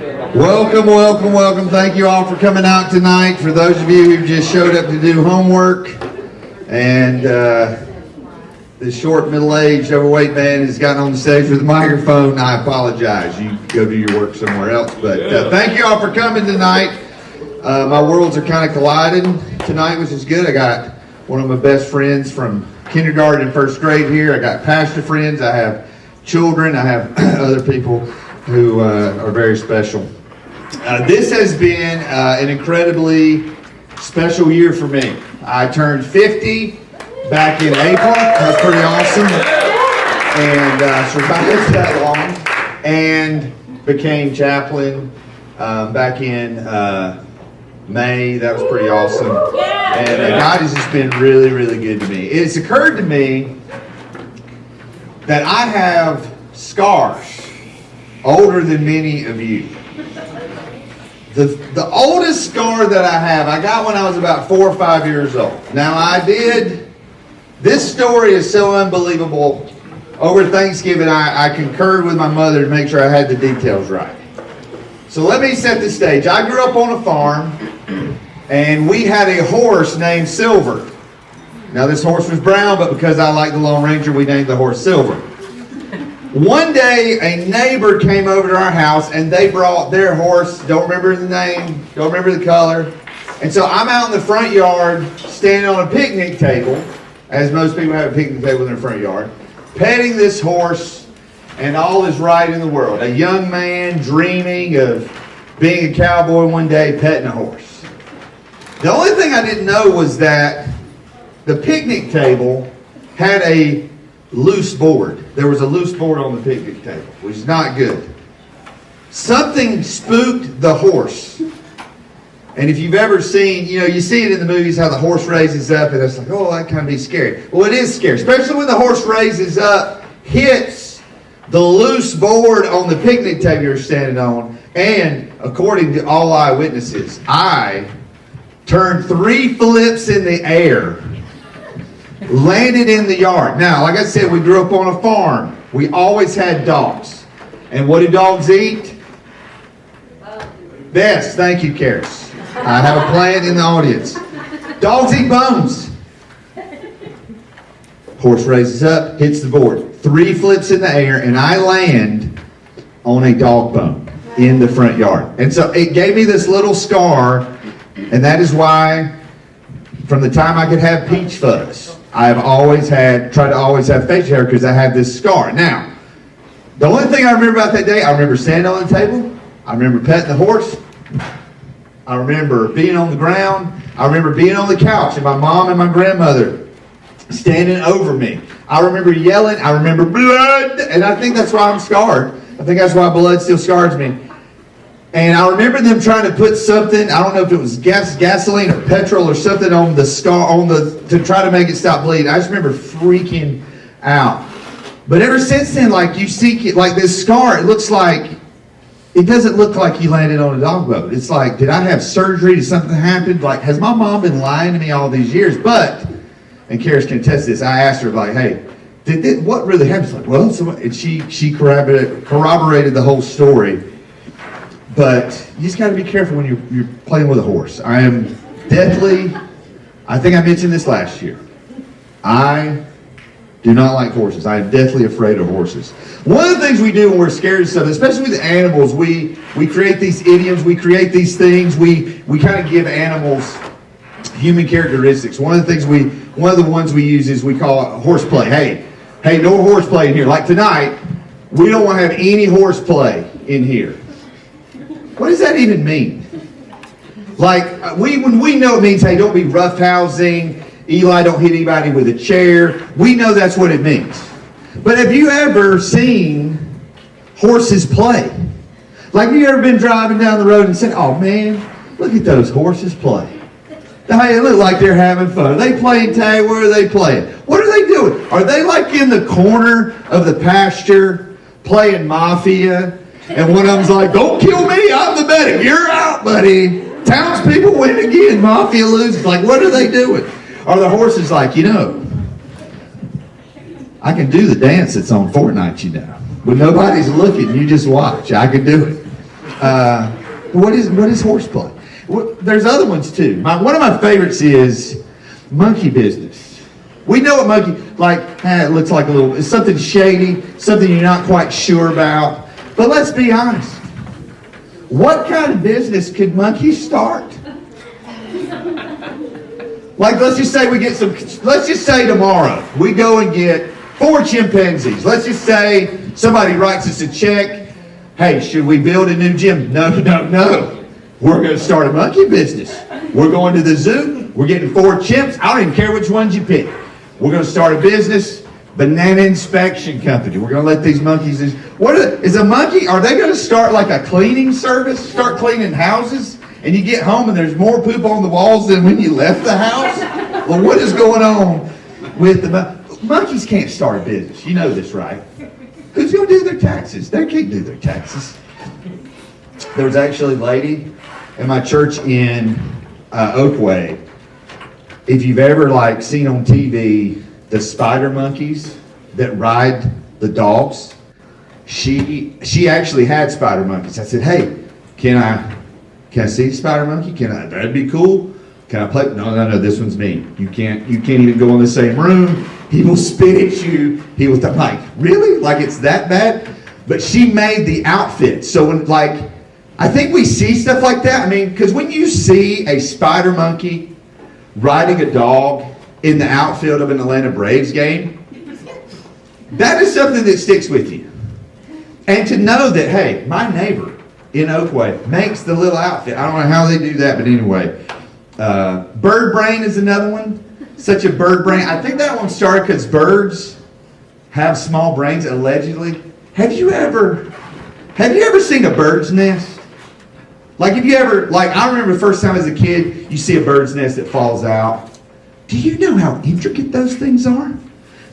Welcome, welcome, welcome. Thank you all for coming out tonight. For those of you who just showed up to do homework, and this short, middle-aged, overweight man has gotten on the stage with a microphone, I apologize. You go do your work somewhere else. But thank you all for coming tonight. My worlds are kind of colliding tonight, which is good. I got one of my best friends from kindergarten and first grade here. I got pastor friends. I have children. I have other people who are very special. This has been an incredibly special year for me. I turned 50 back in April. That's pretty awesome. And survived that long. And became chaplain back in May. That was pretty awesome. And God has just been really, really good to me. It's occurred to me that I have scars older than many of you. The oldest scar that I have, I got when I was about 4 or 5 years old. Now this story is so unbelievable. Over Thanksgiving, I concurred with my mother to make sure I had the details right. So let me set the stage. I grew up on a farm, and we had a horse named Silver. Now this horse was brown, but because I like the Lone Ranger, we named the horse Silver. One day, a neighbor came over to our house, and they brought their horse. Don't remember the name, don't remember the color. And so I'm out in the front yard, standing on a picnic table, as most people have a picnic table in their front yard, petting this horse, and all is right in the world. A young man dreaming of being a cowboy one day, petting a horse. The only thing I didn't know was that the picnic table had a loose board. There was a loose board on the picnic table, which is not good. Something spooked the horse. And if you've ever seen, you see it in the movies how the horse raises up, and it's like, oh, that kind of be scary. Well, it is scary, especially when the horse raises up, hits the loose board on the picnic table you're standing on, and according to all eyewitnesses, I turned 3 flips in the air, landed in the yard. Now, like I said, we grew up on a farm. We always had dogs. And what do dogs eat? Yes, thank you, Karis. I have a plant in the audience. Dogs eat bones. Horse raises up, hits the board. 3 flips in the air, and I land on a dog bone in the front yard. And so it gave me this little scar, and that is why from the time I could have peach fuzz, I have tried to always have facial hair because I have this scar. Now, the only thing I remember about that day, I remember standing on the table. I remember petting the horse. I remember being on the ground. I remember being on the couch and my mom and my grandmother standing over me. I remember yelling. I remember blood. And I think that's why I'm scarred. I think that's why blood still scars me. And I remember them trying to put something, I don't know if it was gasoline or petrol or something on the scar, to try to make it stop bleeding. I just remember freaking out. But ever since then, like you see, like this scar, it doesn't look like you landed on a dog boat. It's like, did I have surgery? Did something happen? Like, has my mom been lying to me all these years? But, and Karis can attest this, I asked her, like, hey, what really happened? She's like, well, and she corroborated the whole story. But you just got to be careful when you're playing with a horse. I am deathly, I think I mentioned this last year, I do not like horses. I am deathly afraid of horses. One of the things we do when we're scared of something, especially with animals, we create these idioms, we create these things, we kind of give animals human characteristics. One of the ones we use is we call it horseplay. Hey, no horseplay in here. Like tonight, we don't want to have any horseplay in here. What does that even mean? Like, when we know it means, hey, don't be roughhousing, Eli, don't hit anybody with a chair. We know that's what it means. But have you ever seen horses play? Like, have you ever been driving down the road and said, oh man, look at those horses play. They look like they're having fun. Are they playing tag? Where are they playing? What are they doing? Are they like in the corner of the pasture playing Mafia? And one of them's like, don't kill me, I'm the medic. You're out, buddy. Townspeople win again, Mafia loses. Like, what are they doing? Are the horses like, I can do the dance that's on Fortnite, When nobody's looking, you just watch. I can do it. What is horseplay? There's other ones too. One of my favorites is monkey business. We know what monkey, it looks like it's something shady, something you're not quite sure about. But let's be honest. What kind of business could monkeys start? Let's just say tomorrow we go and get 4 chimpanzees. Let's just say somebody writes us a check. Hey, should we build a new gym? No. We're going to start a monkey business. We're going to the zoo. We're getting 4 chimps. I don't even care which ones you pick. We're going to start a business, banana inspection company. We're going to let these monkeys. Is a monkey? Are they going to start like a cleaning service? Start cleaning houses? And you get home and there's more poop on the walls than when you left the house? Well, what is going on with monkeys can't start a business. You know this, right? Who's going to do their taxes? They can't do their taxes. There was actually a lady in my church in Oakway. If you've ever seen on TV the spider monkeys that ride the dogs, she actually had spider monkeys. I said, hey, can I see the spider monkey? That'd be cool. Can I play? No, this one's me. You can't even go in the same room. He will spit at you. I'm like, really? It's that bad? But she made the outfit. So when I think we see stuff like that. Because when you see a spider monkey riding a dog in the outfield of an Atlanta Braves game, that is something that sticks with you. And to know that, hey, my neighbor in Oakway makes the little outfit. I don't know how they do that, but anyway. Bird brain is another one. Such a bird brain. I think that one started because birds have small brains, allegedly. Have you ever seen a bird's nest? Have you ever, I remember the first time as a kid, you see a bird's nest that falls out. Do you know how intricate those things are?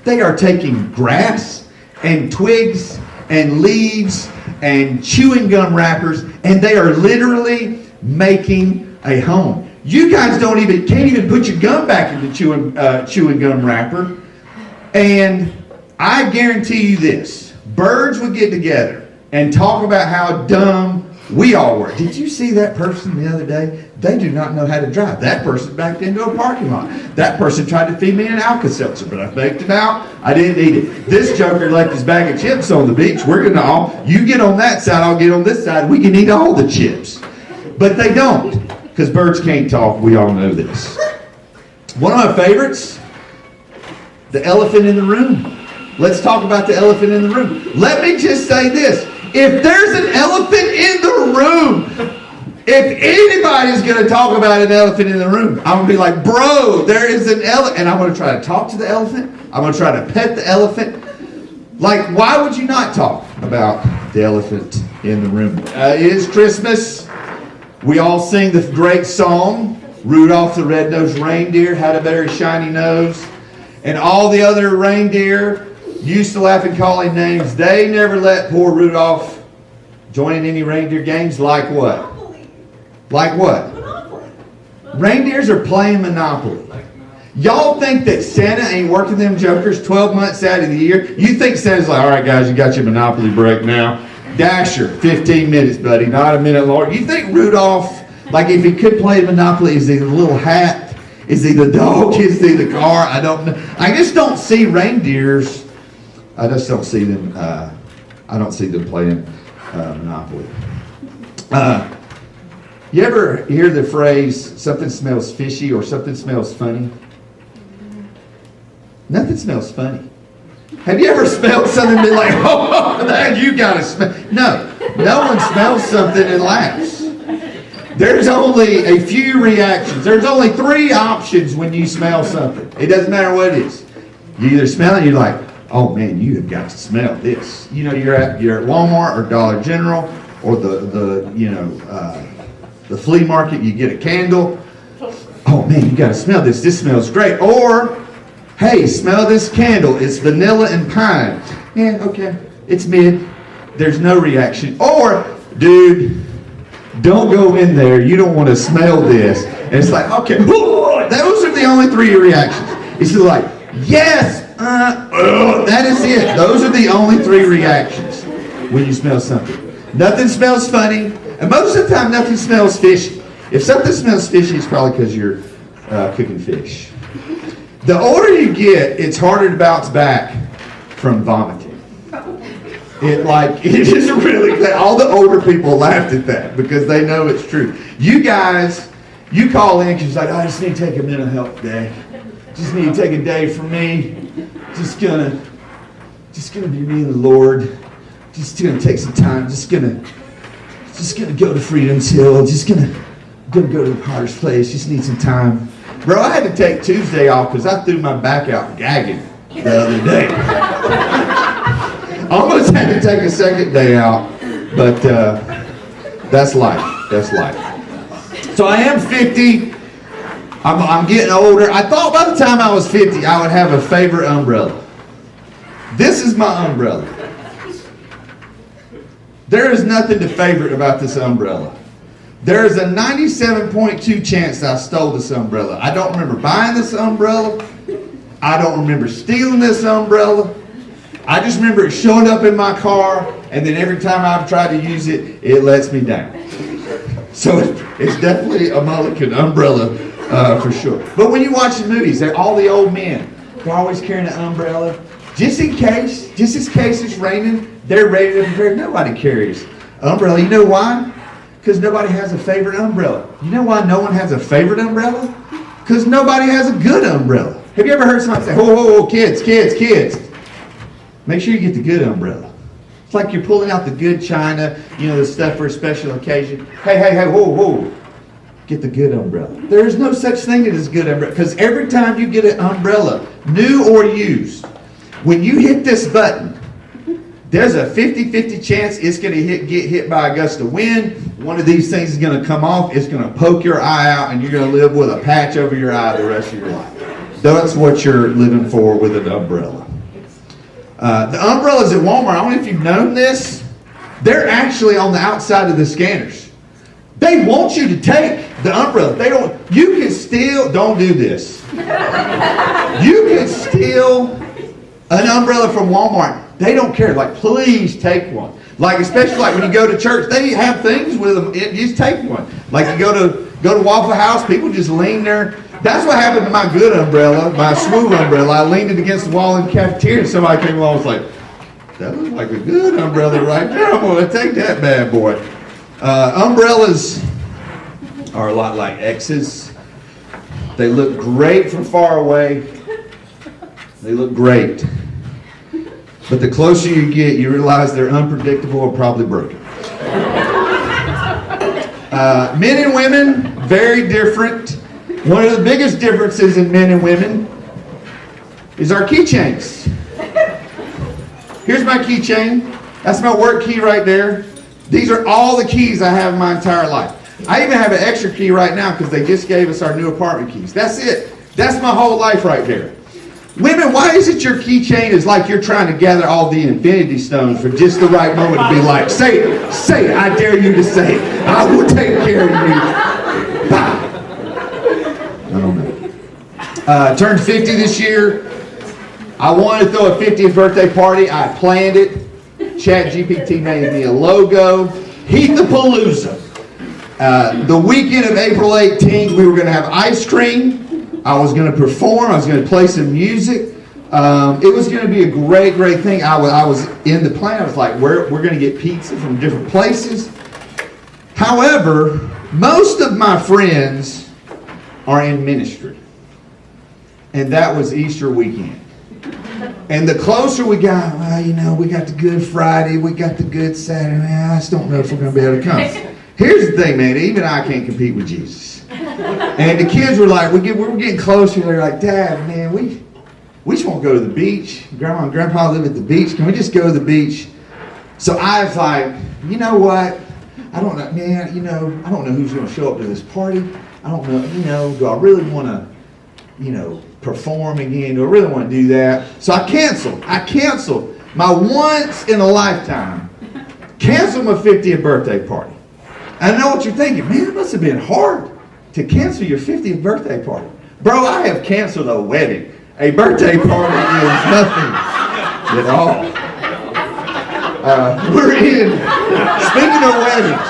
They are taking grass and twigs and leaves and chewing gum wrappers, and they are literally making a home. You guys can't even put your gum back in the chewing gum wrapper. And I guarantee you this, birds would get together and talk about how dumb we all were. Did you see that person the other day? They do not know how to drive. That person backed into a parking lot. That person tried to feed me an Alka-Seltzer, but I baked it out. I didn't eat it. This joker left his bag of chips on the beach. You get on that side, I'll get on this side. We can eat all the chips. But they don't, because birds can't talk. We all know this. One of my favorites, the elephant in the room. Let's talk about the elephant in the room. Let me just say this. If there's an elephant in the room, if anybody's going to talk about an elephant in the room, I'm going to be like, bro, there is an elephant. And I'm going to try to talk to the elephant. I'm going to try to pet the elephant. Why would you not talk about the elephant in the room? It is Christmas. We all sing the great song, Rudolph the Red-Nosed Reindeer had a very shiny nose. And all the other reindeer used to laugh and call him names. They never let poor Rudolph join in any reindeer games. Like what? Monopoly. Like what? Monopoly. Reindeers are playing Monopoly. Y'all think that Santa ain't working them jokers 12 months out of the year? You think Santa's like, all right, guys, you got your Monopoly break now. Dasher, 15 minutes, buddy, not a minute longer. You think Rudolph, if he could play Monopoly, is he the little hat? Is he the dog? Is he the car? I don't know. I just don't see reindeers. I just don't see them. I don't see them playing Monopoly. You ever hear the phrase, something smells fishy or something smells funny? Nothing smells funny. Have you ever smelled something and been like, oh, that you got to smell? No one smells something and laughs. There's only a few reactions. There's only 3 options when you smell something. It doesn't matter what it is. You either smell it, you're like, oh man, you have got to smell this. You're at Walmart or Dollar General or the flea market. You get a candle. Oh man, you got to smell this. This smells great. Or, hey, smell this candle. It's vanilla and pine. Yeah, okay. It's mid. There's no reaction. Or, dude, don't go in there. You don't want to smell this. And it's like, okay, those are the only 3 reactions. It's like, yes, that is it. Those are the only 3 reactions when you smell something. Nothing smells funny. And most of the time, nothing smells fishy. If something smells fishy, it's probably because you're cooking fish. The older you get, it's harder to bounce back from vomiting. It is really, all the older people laughed at that because they know it's true. You guys, you call in because you're like, I just need to take a mental health day. Just need to take a day for me. Just gonna be me and the Lord. Just gonna take some time. Just gonna go to Freedom's Hill. Just gonna go to the Potter's Place. Just need some time. Bro, I had to take Tuesday off because I threw my back out gagging the other day. Almost had to take a second day out, but that's life. That's life. So I am 50. I'm getting older. I thought by the time I was 50, I would have a favorite umbrella. This is my umbrella. There is nothing to favorite about this umbrella. There is a 97.2 chance that I stole this umbrella. I don't remember buying this umbrella. I don't remember stealing this umbrella. I just remember it showing up in my car, and then every time I've tried to use it, it lets me down. So it's definitely a Mulligan umbrella for sure. But when you watch the movies, all the old men, they're always carrying an umbrella. Just in case it's raining, they're ready to prepare. Nobody carries an umbrella. You know why? Because nobody has a favorite umbrella. You know why no one has a favorite umbrella? Because nobody has a good umbrella. Have you ever heard somebody say, whoa, kids. Make sure you get the good umbrella. It's like you're pulling out the good china, the stuff for a special occasion. Hey, whoa. Get the good umbrella. There is no such thing as a good umbrella. Because every time you get an umbrella, new or used, when you hit this button, there's a 50-50 chance it's going to get hit by a gust of wind. One of these things is going to come off. It's going to poke your eye out, and you're going to live with a patch over your eye the rest of your life. That's what you're living for with an umbrella. The umbrellas at Walmart, I don't know if you've known this, they're actually on the outside of the scanners. They want you to take the umbrella. You can steal, don't do this. You can steal an umbrella from Walmart. They don't care. Please take one. Especially when you go to church, they have things with them. Just take one. You go to Waffle House, people just lean there. That's what happened to my good umbrella, my smooth umbrella. I leaned it against the wall in the cafeteria, and somebody came along and was like, that looks like a good umbrella right there. I'm going to take that bad boy. Umbrellas are a lot like X's. They look great from far away. They look great. But the closer you get, you realize they're unpredictable or probably broken. Men and women, very different. One of the biggest differences in men and women is our keychains. Here's my keychain. That's my work key right there. These are all the keys I have in my entire life. I even have an extra key right now because they just gave us our new apartment keys. That's it. That's my whole life right there. Women, why is it your keychain is like you're trying to gather all the infinity stones for just the right moment to be like, say it, I dare you to say it. I will take care of you. Bye. I don't know. Turned 50 this year. I wanted to throw a 50th birthday party. I planned it. ChatGPT made me a logo. Heath the Palooza. The weekend of April 18th, we were going to have ice cream. I was going to perform. I was going to play some music. It was going to be a great, great thing. I was in the plan. I was like, we're going to get pizza from different places. However, most of my friends are in ministry. And that was Easter weekend. And the closer we got, we got the Good Friday, we got the Good Saturday. I just don't know if we're going to be able to come. Here's the thing, man. Even I can't compete with Jesus. And the kids were like, we were getting closer. They're like, Dad, man, we just want to go to the beach. Grandma and Grandpa live at the beach. Can we just go to the beach? So I was like, you know what? I don't know, man. I don't know who's going to show up to this party. I don't know, do I really want to, perform again? Do I really want to do that? So I canceled my once in a lifetime, canceled my 50th birthday party. I know what you're thinking, man, it must have been hard to cancel your 50th birthday party. Bro, I have canceled a wedding. A birthday party is nothing at all. Speaking of weddings,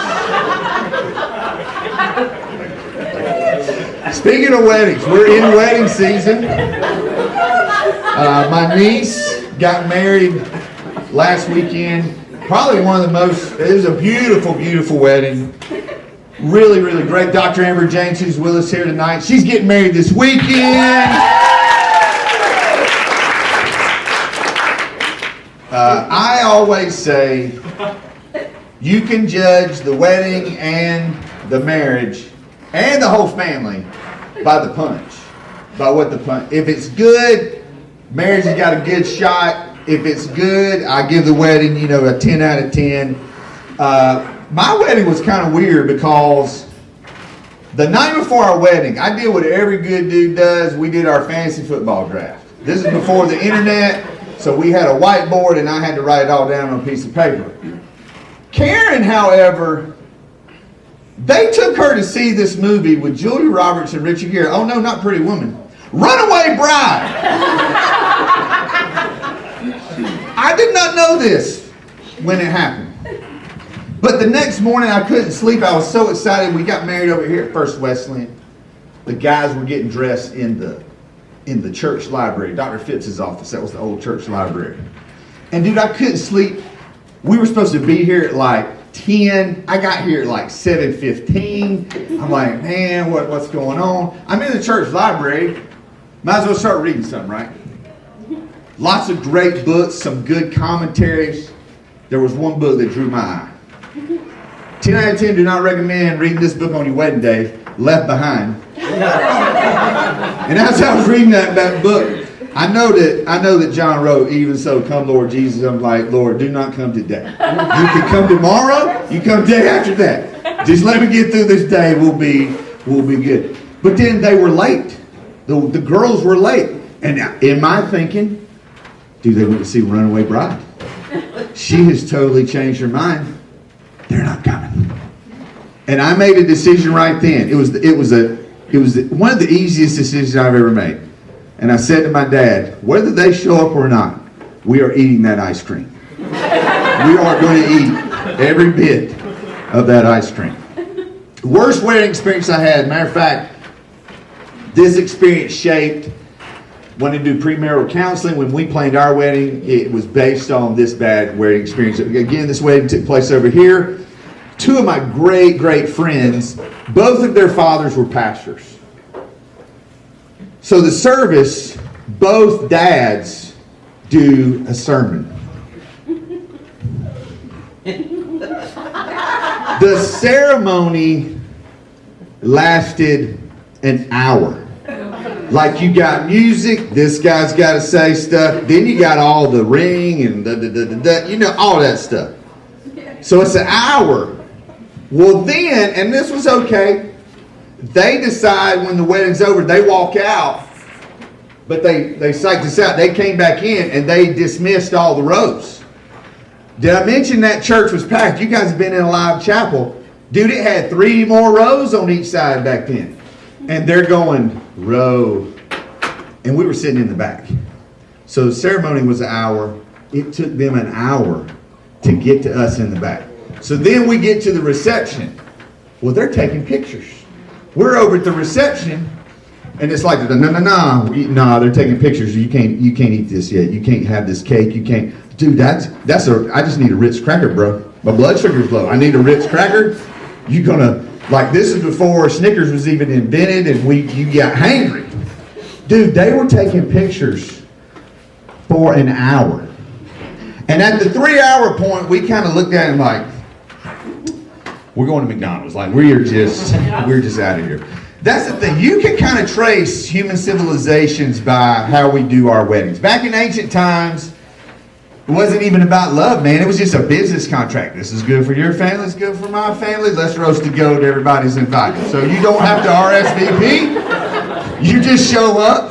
Speaking of weddings, we're in wedding season. My niece got married last weekend. Probably one of the most, it was a beautiful, beautiful wedding. Really, really great. Dr. Amber James, who's with us here tonight, she's getting married this weekend. I always say you can judge the wedding and the marriage and the whole family by the punch. By what the punch. If it's good, marriage has got a good shot. If it's good, I give the wedding, a 10 out of 10. My wedding was kind of weird because the night before our wedding, I did what every good dude does. We did our fantasy football draft. This is before the internet, so we had a whiteboard and I had to write it all down on a piece of paper. Karen, however, they took her to see this movie with Julia Roberts and Richard Gere. Oh no, not Pretty Woman. Runaway Bride. I did not know this when it happened. But the next morning I couldn't sleep. I was so excited. We got married over here at First Wesleyan. The guys were getting dressed in the church library, Dr. Feats' office. That was the old church library. And dude, I couldn't sleep. We were supposed to be here at like 10. I got here at like 7:15. I'm like, man, what's going on? I'm in the church library. Might as well start reading something, right? Lots of great books, some good commentaries. There was one book that drew my eye. 10 out of 10, do not recommend reading this book on your wedding day, Left Behind. And as I was reading that book, I know that John wrote, even so, come Lord Jesus. I'm like, Lord, do not come today. You can come tomorrow, you come day after that. Just let me get through this day, we'll be good. But then they were late. The girls were late. And in my thinking, dude, they went to see Runaway Bride. She has totally changed her mind. They're not coming. And I made a decision right then. It was one of the easiest decisions I've ever made. And I said to my dad, whether they show up or not, we are eating that ice cream. We are going to eat every bit of that ice cream. Worst wedding experience I had. Matter of fact, this experience shaped when I do premarital counseling. When we planned our wedding, it was based on this bad wedding experience. Again, this wedding took place over here. Two of my great, great friends, both of their fathers were pastors. So the service, both dads do a sermon. The ceremony lasted an hour. Like you got music, this guy's got to say stuff, then you got all the ring and all that stuff. So it's an hour. Well then, and this was okay, they decide when the wedding's over, they walk out, but they psyched us out. They came back in and they dismissed all the rows. Did I mention that church was packed? You guys have been in a live chapel. Dude, it had 3 more rows on each side back then. And they're going, row. And we were sitting in the back. So the ceremony was an hour. It took them an hour to get to us in the back. So then we get to the reception. Well, they're taking pictures. We're over at the reception, and it's like, no, they're taking pictures. You can't eat this yet. You can't have this cake. You can't. Dude, I just need a Ritz cracker, bro. My blood sugar's low. I need a Ritz cracker. You gonna, like, this is before Snickers was even invented, and you got hangry. Dude, they were taking pictures for an hour. And at the 3-hour point, we kind of looked at him like, we're going to McDonald's. Like, we're just out of here. That's the thing. You can kind of trace human civilizations by how we do our weddings. Back in ancient times, it wasn't even about love, man. It was just a business contract. This is good for your family. It's good for my family. Let's roast a goat. Everybody's invited. So you don't have to RSVP. You just show up.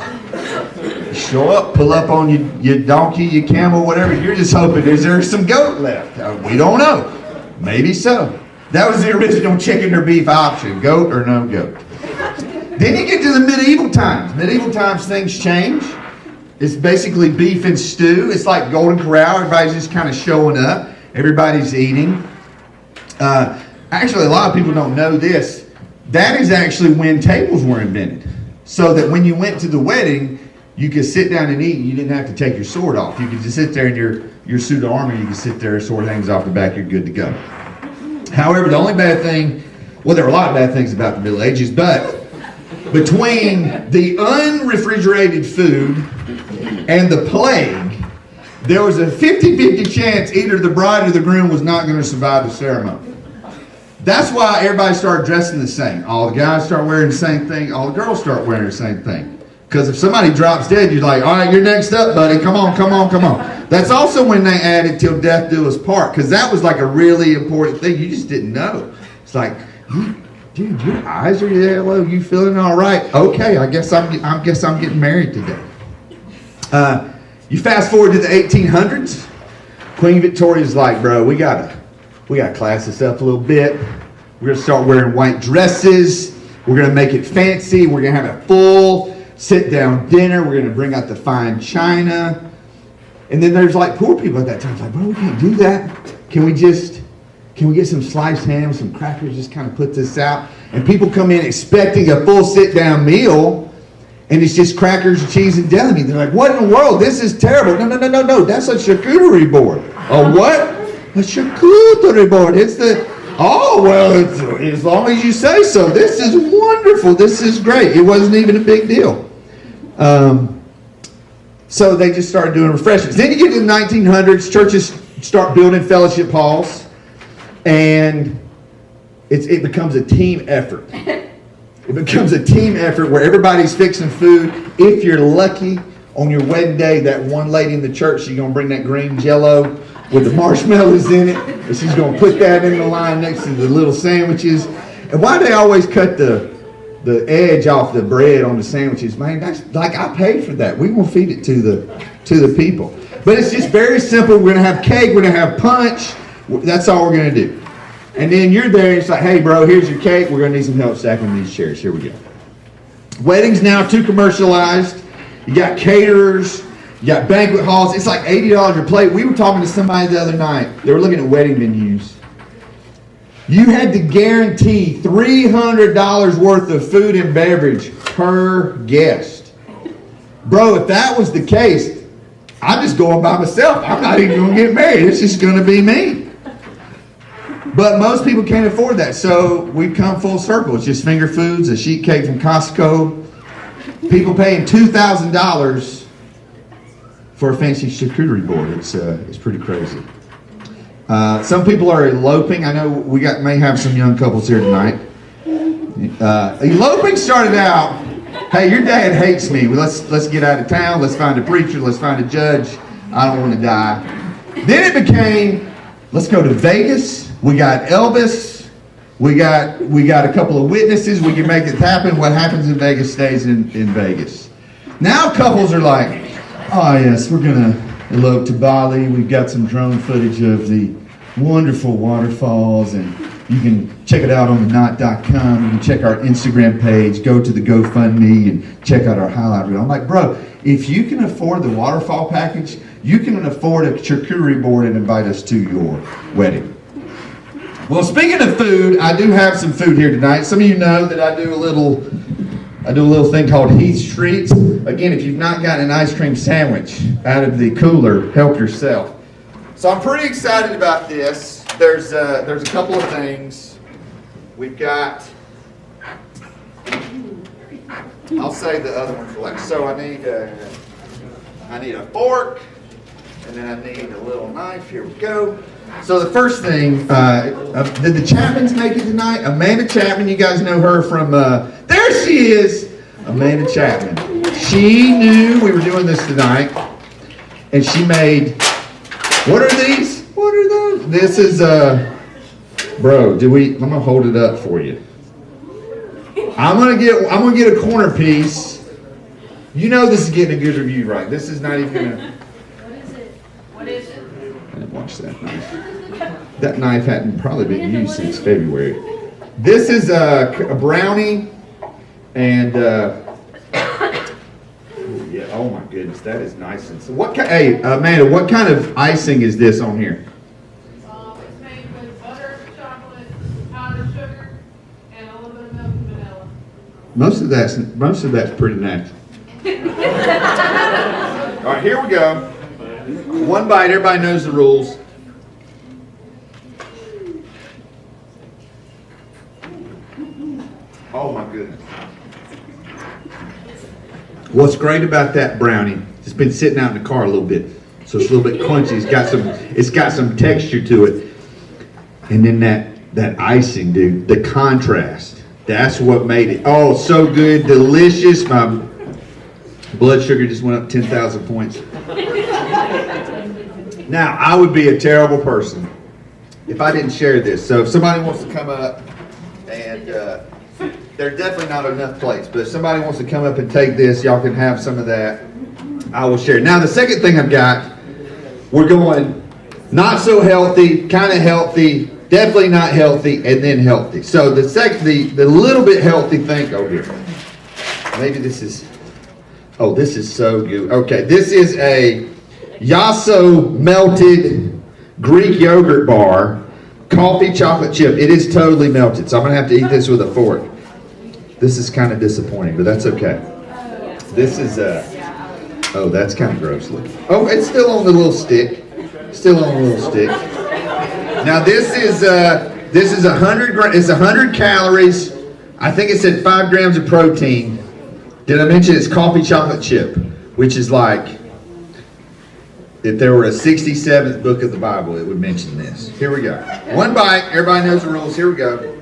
Show up, pull up on your donkey, your camel, whatever. You're just hoping, is there some goat left? We don't know. Maybe so. That was the original chicken or beef option, goat or no goat. Then you get to the medieval times. Medieval times, things change. It's basically beef and stew. It's like Golden Corral. Everybody's just kind of showing up. Everybody's eating. Actually, a lot of people don't know this. that is actually when tables were invented. So that when you went to the wedding, you could sit down and eat, and you didn't have to take your sword off. You could just sit there in your suit of armor, you could sit there, sword hangs off the back, you're good to go. However, the only bad thing, well, there were a lot of bad things about the Middle Ages, but between the unrefrigerated food and the plague, there was a 50-50 chance either the bride or the groom was not going to survive the ceremony. That's why everybody started dressing the same. All the guys start wearing the same thing. All the girls start wearing the same thing. Because if somebody drops dead, you're like, all right, you're next up, buddy. Come on, come on, come on. That's also when they added till death do us part. Because that was like a really important thing. You just didn't know. It's like, dude, your eyes are yellow. You feeling all right? Okay, I guess I'm getting married today. You fast forward to the 1800s. Queen Victoria's like, bro, we gotta class this up a little bit. We're gonna start wearing white dresses. We're gonna make it fancy. We're gonna have a full sit-down dinner. We're gonna bring out the fine china. And then there's like poor people at that time. It's like, bro, we can't do that. Can we get some sliced ham, some crackers, just kind of put this out? And people come in expecting a full sit-down meal, and it's just crackers, cheese, and deli meat. They're like, what in the world? This is terrible. No. That's a charcuterie board. A what? A charcuterie board. It's the, oh, well, it's, as long as you say so. This is wonderful. This is great. It wasn't even a big deal. So they just started doing refreshments. Then you get to the 1900s, churches start building fellowship halls, and it becomes a team effort. It becomes a team effort where everybody's fixing food. If you're lucky, on your wedding day, that one lady in the church, she's going to bring that green Jell-O with the marshmallows in it, and she's going to put that in the line next to the little sandwiches. And why do they always cut the edge off the bread on the sandwiches? Man, that's like, I paid for that. We're going to feed it to the people. But it's just very simple. We're going to have cake. We're going to have punch. That's all we're going to do. And then you're there, it's like, hey, bro, here's your cake. We're going to need some help stacking these chairs. Here we go. Weddings now too commercialized. You got caterers. You got banquet halls. It's like $80 a plate. We were talking to somebody the other night. They were looking at wedding menus. You had to guarantee $300 worth of food and beverage per guest. Bro, if that was the case, I'm just going by myself. I'm not even going to get married. It's just going to be me. But most people can't afford that, so we come full circle. It's just finger foods, a sheet cake from Costco. People paying $2,000 for a fancy charcuterie board. It's pretty crazy. Some people are eloping. I know we may have some young couples here tonight. Eloping started out, hey, your dad hates me. Let's get out of town. Let's find a preacher. Let's find a judge. I don't want to die. Then it became, let's go to Vegas. We got Elvis. We got a couple of witnesses. We can make it happen. What happens in Vegas stays in Vegas. Now couples are like, oh yes, we're going to elope to Bali. We've got some drone footage of the wonderful waterfalls, and you can check it out on the knot.com. You can check our Instagram page, go to the GoFundMe, and check out our highlight reel. I'm like, bro, if you can afford the waterfall package, you can afford a charcuterie board and invite us to your wedding. Well, speaking of food, I do have some food here tonight. Some of you know that I do a little thing called Heath Treats. Again, if you've not gotten an ice cream sandwich out of the cooler, help yourself. So I'm pretty excited about this. There's a couple of things. We've got, I'll save the other one for last. So I need a fork, and then I need a little knife. Here we go. So the first thing, did the Chapmans make it tonight? Amanda Chapman, you guys know her from, there she is, Amanda Chapman. She knew we were doing this tonight, and she made, what are these? What are those? This is, bro, I'm going to hold it up for you. I'm going to get a corner piece. You know this is getting a good review, right? This is not even going to. What is it? I didn't watch that knife. That knife hadn't probably been used since February. This is a brownie, and yeah, oh my goodness, that is nice. And so hey, Amanda, what kind of icing is this on here? It's made with butter, chocolate, powdered sugar, and a little bit of milk. Most of that's pretty natural. All right, here we go. One bite. Everybody knows the rules. Oh my goodness. What's great about that brownie? It's been sitting out in the car a little bit, so it's a little bit crunchy. It's got some texture to it, and then that icing, dude. The contrast. That's what made it. Oh, so good, delicious. My blood sugar just went up 10,000 points. Now, I would be a terrible person if I didn't share this. So if somebody wants to come up and there are definitely not enough plates, but if somebody wants to come up and take this, y'all can have some of that. I will share. Now, the second thing I've got, we're going not so healthy, kind of healthy, definitely not healthy, and then healthy. So the little bit healthy thing over here. Maybe this is, oh, this is so good. Okay, this is a Yasso melted Greek yogurt bar, coffee chocolate chip. It is totally melted, so I'm going to have to eat this with a fork. This is kind of disappointing, but that's okay. This is, oh, that's kind of gross looking. Oh, it's still on the little stick. Still on the little stick. Now this is 100. It's 100 calories. I think it said 5 grams of protein. Did I mention it's coffee chocolate chip, which is like if there were a 67th book of the Bible, it would mention this. Here we go. One bite. Everybody knows the rules. Here we go.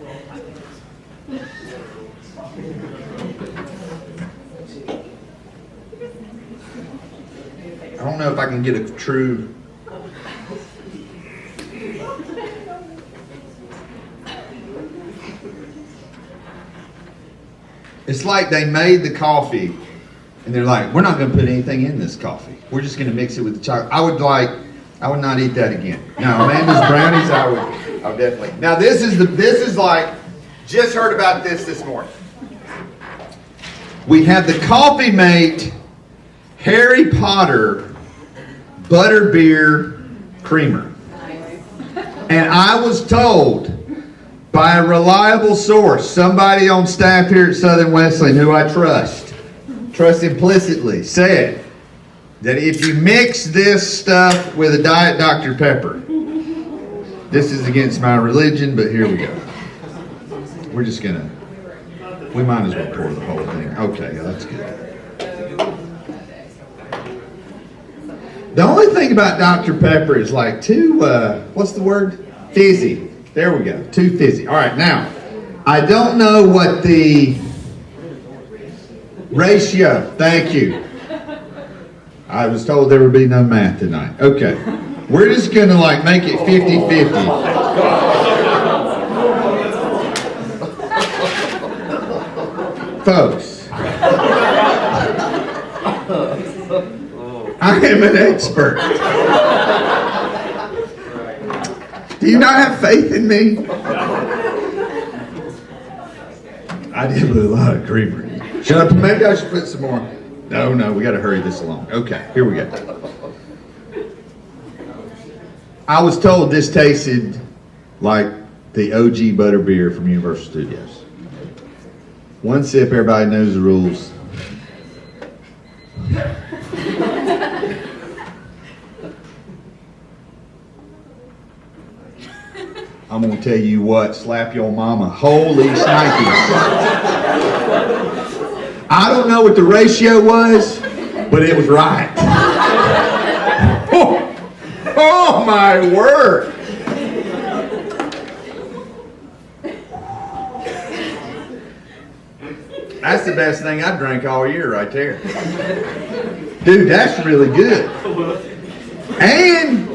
I don't know if I can get a true. It's like they made the coffee and they're like, we're not going to put anything in this coffee. We're just going to mix it with the chocolate. I would not eat that again. Now, Amanda's brownies, I would definitely. Now, this is like, just heard about this morning. We have the Coffee Mate Harry Potter Butterbeer Creamer. And I was told by a reliable source, somebody on staff here at Southern Wesleyan who I trust implicitly, said that if you mix this stuff with a Diet Dr. Pepper, this is against my religion, but here we go. We're just gonna, we might as well pour the whole thing. Okay, that's good. The only thing about Dr. Pepper is like too, what's the word? Fizzy. There we go. Too fizzy. All right, now, I don't know what the ratio, thank you. I was told there would be no math tonight. Okay. We're just going to like make it 50-50. Folks, I am an expert. Do you not have faith in me? I did put a lot of creamer in. Maybe I should put some more. No, we got to hurry this along. Okay, here we go. I was told this tasted like the OG butterbeer from Universal Studios. One sip, everybody knows the rules. I'm going to tell you what, slap your mama. Holy shnikes. I don't know what the ratio was, but it was right. Oh my word. That's the best thing I drank all year right there. Dude, that's really good. And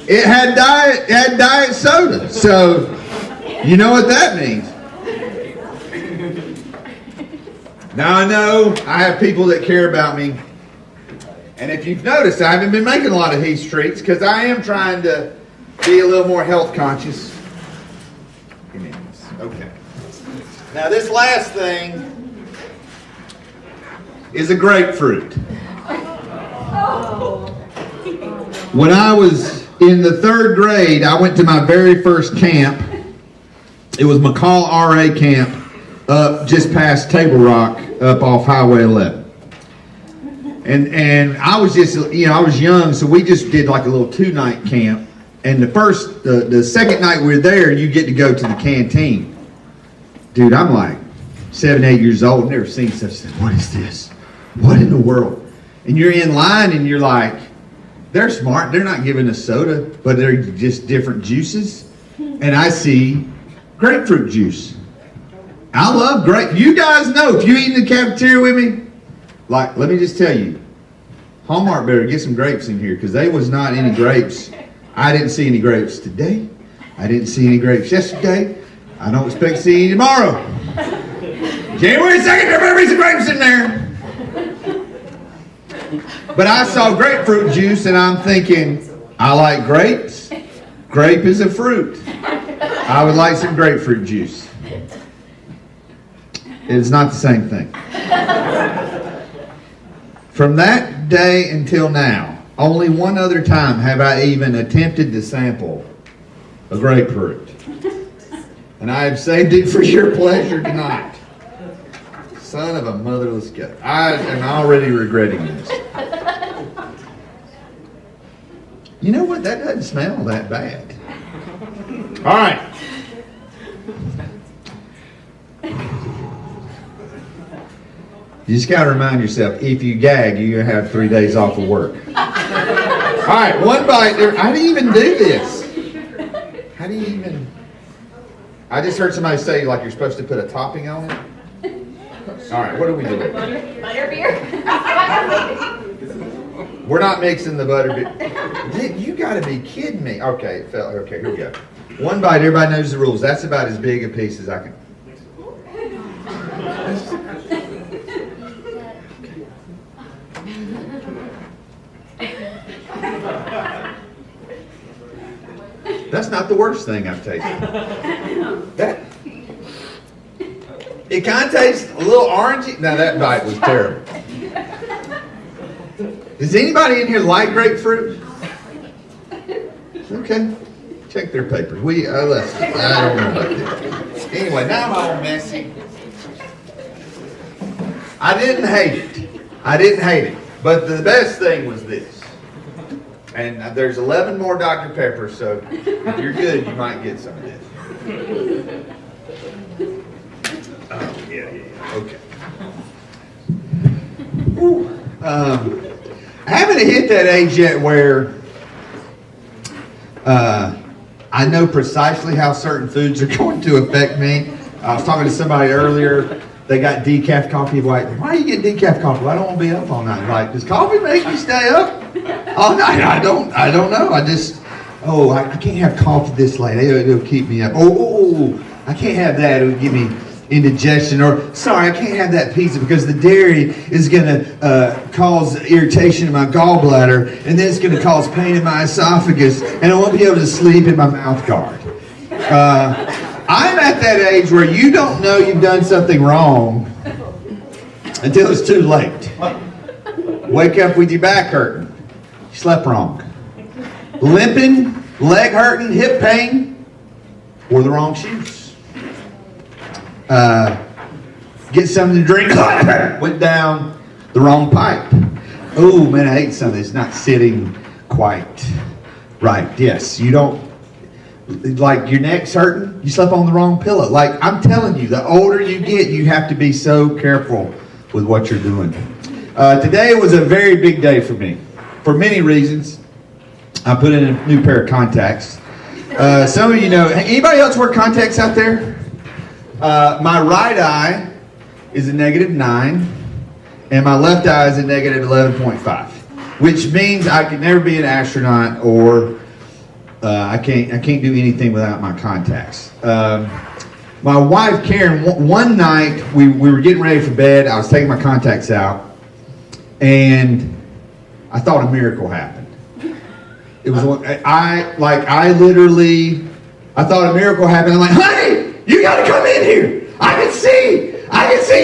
it had diet soda. So, you know what that means. Now I know I have people that care about me. And if you've noticed, I haven't been making a lot of Heath treats because I am trying to be a little more health conscious. Okay. Now this last thing is a grapefruit. When I was in the 3rd grade, I went to my very first camp. It was McCall RA camp up just past Table Rock, up off Highway 11. And I was just, I was young, so we just did like a little 2-night camp. And the second night we were there, you get to go to the canteen. Dude, I'm like 7, 8 years old, never seen such thing. What is this? What in the world? And you're in line and you're like, they're smart. They're not giving us soda, but they're just different juices. And I see grapefruit juice. I love grape. You guys know, if you eat in the cafeteria with me, like, let me just tell you, Hallmark better get some grapes in here because there was not any grapes. I didn't see any grapes today. I didn't see any grapes yesterday. I don't expect to see any tomorrow. January 2nd, there better be some grapes in there. But I saw grapefruit juice and I'm thinking, I like grapes. Grape is a fruit. I would like some grapefruit juice. It's not the same thing. From that day until now, only one other time have I even attempted to sample a grapefruit. And I have saved it for your pleasure tonight. Son of a motherless gut. I am already regretting this. You know what? That doesn't smell that bad. All right. You just got to remind yourself, if you gag, you're going to have 3 days off of work. All right, one bite. How do you even do this? How do you even... I just heard somebody say, like, you're supposed to put a topping on it. All right, what are we doing? Butterbeer. We're not mixing the butterbeer. You got to be kidding me. Okay, okay, here we go. One bite, everybody knows the rules. That's about as big a piece as I can. That's not the worst thing I've tasted. It kind of tastes a little orangey. Now that bite was terrible. Does anybody in here like grapefruit? Okay, check their papers. I don't know about this. Anyway, now I'm all messy. I didn't hate it. But the best thing was this. And there's 11 more Dr. Pepper, so if you're good, you might get some of this. Oh, yeah. Okay. I haven't hit that age yet where I know precisely how certain foods are going to affect me. I was talking to somebody earlier. They got decaf coffee. Like, why are you getting decaf coffee? Well, I don't want to be up all night. Like, does coffee make you stay up all night? I don't know. I can't have coffee this late. It'll keep me up. I can't have that. It'll give me indigestion. Or, sorry, I can't have that pizza because the dairy is going to cause irritation in my gallbladder, and then it's going to cause pain in my esophagus, and I won't be able to sleep in my mouth guard. I'm at that age where you don't know you've done something wrong until it's too late. Wake up with your back hurting. You slept wrong. Limping, leg hurting, hip pain, wore the wrong shoes. Get something to drink, went down the wrong pipe. Oh man, I hate something that's not sitting quite right. Yes, you don't, like your neck's hurting, you slept on the wrong pillow. Like, I'm telling you, the older you get, you have to be so careful with what you're doing. Today was a very big day for me, for many reasons. I put in a new pair of contacts. Some of you know, anybody else wear contacts out there? My right eye is a -9, and my left eye is a -11.5, which means I can never be an astronaut, or I can't do anything without my contacts. My wife Karen, one night we were getting ready for bed. I was taking my contacts out, and I thought a miracle happened. It was I thought a miracle happened. I'm like, honey, you got to come in here. I can see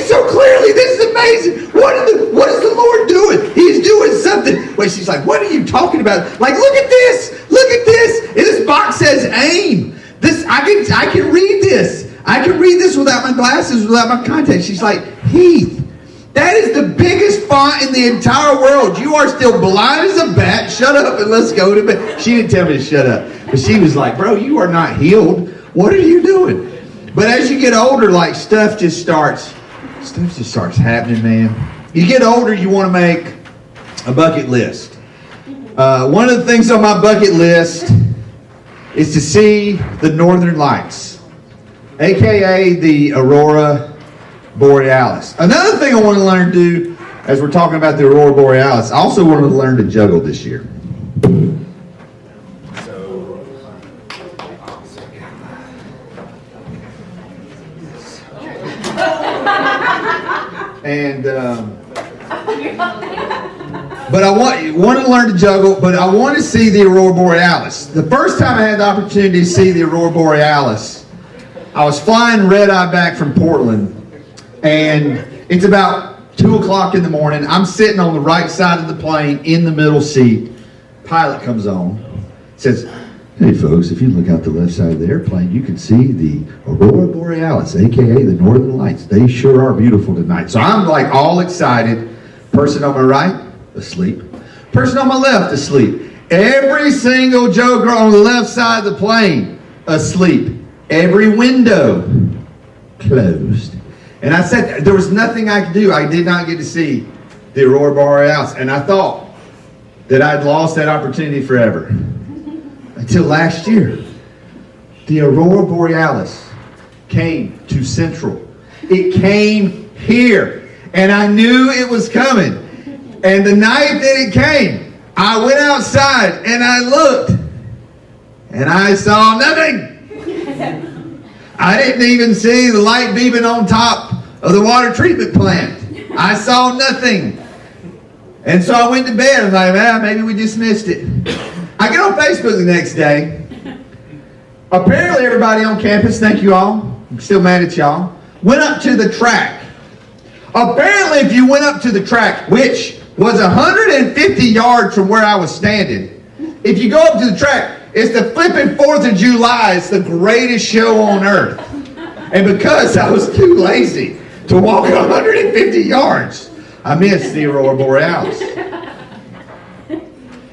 so clearly. This is amazing. What is the Lord doing? He's doing something. Wait, she's like, what are you talking about? Like, look at this. And this box says AIM. I can read this. I can read this without my glasses, without my contacts. She's like, Heath, that is the biggest font in the entire world. You are still blind as a bat. Shut up and let's go to bed. She didn't tell me to shut up. But she was like, bro, you are not healed. What are you doing? But as you get older, like stuff just starts happening, man. You get older, you want to make a bucket list. One of the things on my bucket list is to see the Northern Lights, aka the Aurora Borealis. Another thing I want to learn to do, as we're talking about the Aurora Borealis, I also want to learn to juggle this year. And but I want to learn to juggle, but I want to see the Aurora Borealis. The first time I had the opportunity to see the Aurora Borealis, I was flying red-eye back from Portland, and it's about 2 o'clock in the morning. I'm sitting on the right side of the plane in the middle seat. Pilot comes on, says, hey folks, if you look out the left side of the airplane, you can see the Aurora Borealis, aka the Northern Lights. They sure are beautiful tonight. So I'm like all excited. Person on my right, asleep. Person on my left, asleep. Every single joker on the left side of the plane, asleep. Every window closed. And I said, there was nothing I could do. I did not get to see the Aurora Borealis. And I thought that I'd lost that opportunity forever. Until last year, the Aurora Borealis came to Central. It came here. And I knew it was coming. And the night that it came, I went outside and I looked. And I saw nothing. I didn't even see the light beaming on top of the water treatment plant. I saw nothing. And so I went to bed. I was like, maybe we just missed it. I get on Facebook the next day. Apparently everybody on campus, thank you all, I'm still mad at y'all, went up to the track. Apparently if you went up to the track, which was 150 yards from where I was standing, if you go up to the track, it's the flipping 4th of July. It's the greatest show on earth. And because I was too lazy to walk 150 yards, I missed the Aurora Borealis.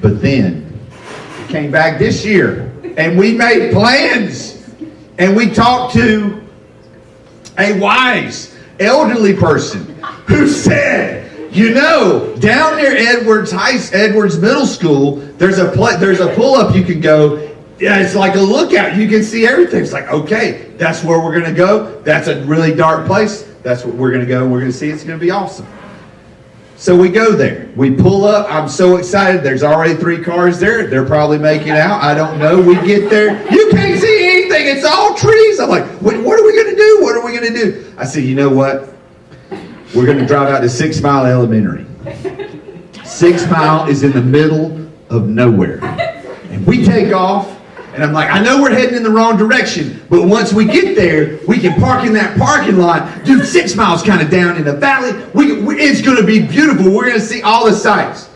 But then, came back this year and we made plans and we talked to a wise elderly person who said, you know, down near Edwards Middle School, there's a pull-up you can go. Yeah, it's like a lookout. You can see everything. It's like, okay, that's where we're going to go. That's a really dark place. That's what we're going to go and we're going to see. It's going to be awesome. So we go there. We pull up. I'm so excited. There's already 3 cars there. They're probably making out. I don't know. We get there. You can't see anything. It's all trees. I'm like, what are we going to do? What are we going to do? I said, you know what? We're going to drive out to 6 Mile Elementary. 6 Mile is in the middle of nowhere. And we take off. And I'm like, I know we're heading in the wrong direction, but once we get there, we can park in that parking lot. Dude, 6 Miles kind of down in the valley. It's going to be beautiful. We're going to see all the sights.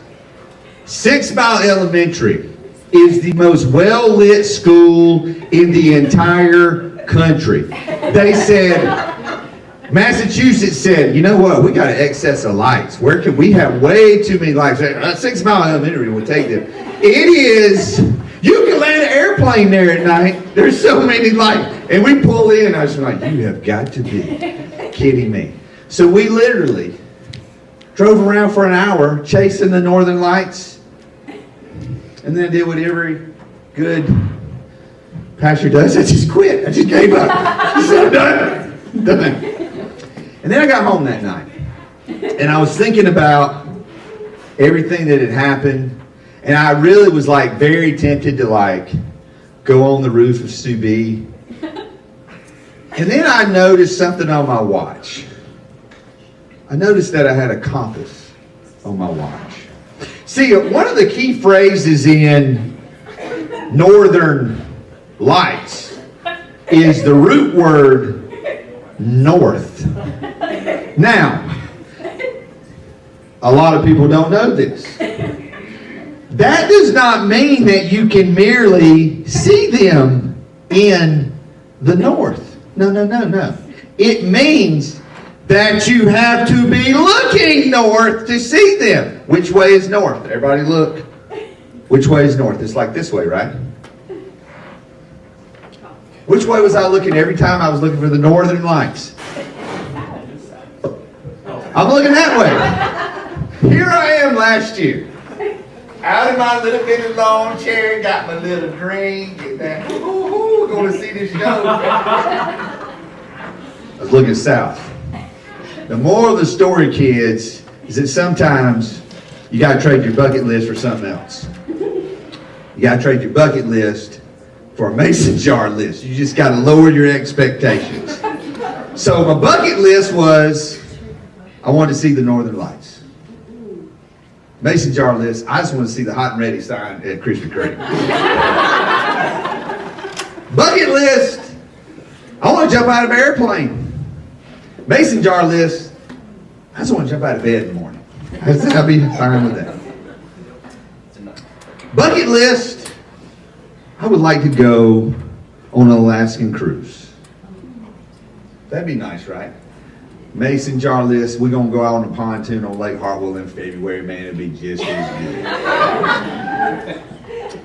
6 Mile Elementary is the most well-lit school in the entire country. They said, Massachusetts said, you know what, we got an excess of lights. Where can we have way too many lights? 6 Mile Elementary will take them. It is... You can land an airplane there at night. There's so many lights. And we pull in. I was like, you have got to be kidding me. So we literally drove around for an hour chasing the Northern Lights. And then I did what every good pastor does. I just quit. I just gave up. I said, I'm done. I'm done. And then I got home that night. And I was thinking about everything that had happened. And I really was like very tempted to like go on the roof of Sue B. And then I noticed something on my watch. I noticed that I had a compass on my watch. See, one of the key phrases in Northern Lights is the root word north. Now, a lot of people don't know this. That does not mean that you can merely see them in the north. No. It means that you have to be looking north to see them. Which way is north? Everybody look. Which way is north? It's like this way, right? Which way was I looking every time I was looking for the northern lights? I'm looking that way. Here I am last year. Out in my little bitty lawn chair, got my little drink, and that, going to see this show. I was looking south. The moral of the story, kids, is that sometimes you got to trade your bucket list for something else. You got to trade your bucket list for a mason jar list. You just got to lower your expectations. So my bucket list was, I wanted to see the Northern Lights. Mason jar list, I just want to see the hot and ready sign at Krispy Kreme. Bucket list, I want to jump out of an airplane. Mason jar list, I just want to jump out of bed in the morning. I'll be fine with that. Bucket list, I would like to go on an Alaskan cruise. That'd be nice, right? Mason jar list, we're going to go out on a pontoon on Lake Hartwell in February. Man, it'd be just as good.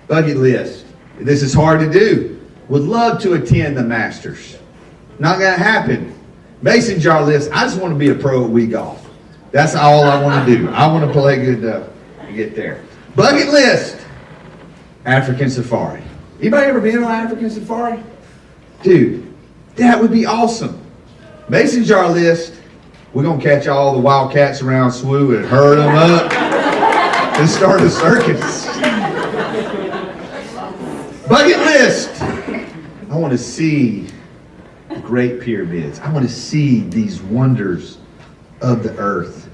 Bucket list, this is hard to do. Would love to attend the Masters. Not going to happen. Mason jar list, I just want to be a pro at Wii golf. That's all I want to do. I want to play good enough to get there. Bucket list, African safari. Anybody ever been on African safari? Dude, that would be awesome. Mason jar list, we're going to catch all the wildcats around SWU and herd them up and start a circus. Bucket list, I want to see the Great Pyramids. I want to see these wonders of the earth.